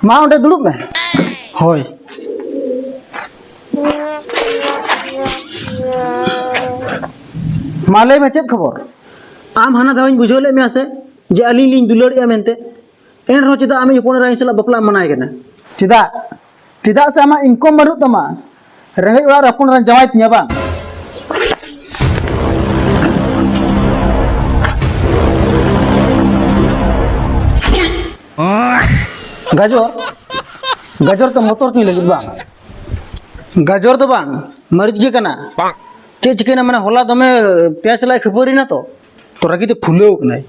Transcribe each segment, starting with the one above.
मा ओंडे दुड़ुब में होय माले में चेत खबर आम हाना दावኝ बुझो ले में से जे अली लिंग दुलड़ या मेनते एन रो चिदा आमी हपन राइन सला बपला मनाय गना चिदा चिदा से आमा इनकम बानु तमा रेंगे ओड़ा हपन राइन जवाय तिया बा गाजर गाजर तो मोटर की लगी बा गाजर तो बांग मरीज के कना चे चिकेना माने होला दमे प्याज लाई खबरी ना तो रगी ते फुलेও নাই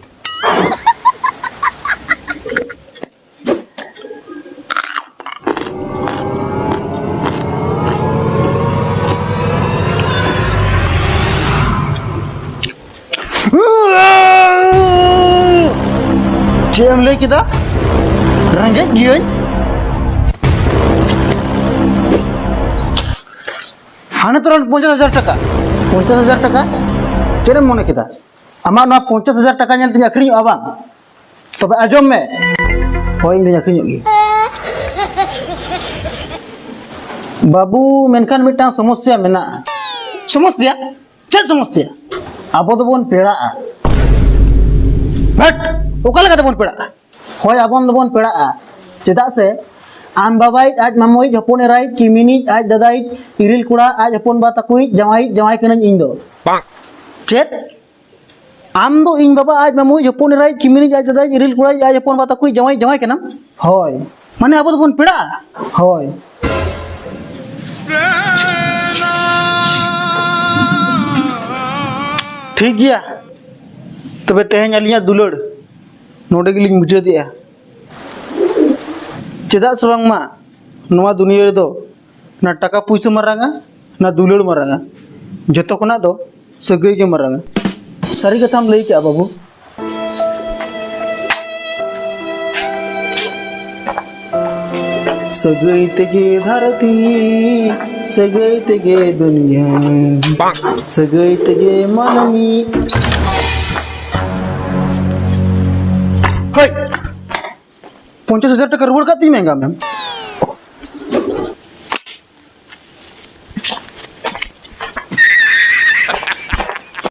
Cem lagi kita, ranjat dia. Hanya turun 50,000 taka, 50,000 taka. Cem mana kita? Amak nak 50,000 taka yang tanya kering abang. Tapi ajom me, oh ini tanya kering lagi. Babu menkan mitang समस्या mena. समस्या? Cem समस्या? Abo tu pun pera. But ओका लगा तबन पेड़ा होय आबन दबन पेड़ा चेदा से आम बाबाई आज मामोई हपन एराई किमिनी आज दादाई इरिल कुड़ा आज हपन बा तकुई जवाई जवाई कनन इन दो चेत आम दो इन बाबा आज मामोई हपन एराई किमिनी आज दादाई इरिल कुड़ा आज हपन बा तकुई जवाई जवाई कनम होय माने आबो दबन पेड़ा होय ठीक गया तबे तेहन अलिया दुलड़ नोडे गिलिंग मुझे दिया चेदा सवांग मा नवा दुनिया रे दो ना टका पैसा मारांगा ना दुलड़ मारांगा जतो कोना दो सगई के मारांगा सारी कथा हम लई क्या बाबू सगई तेगे धरती सगई तेगे दुनिया सगई तेगे मानवी Hoy, 50,000 taka ruwar ka ti menga mem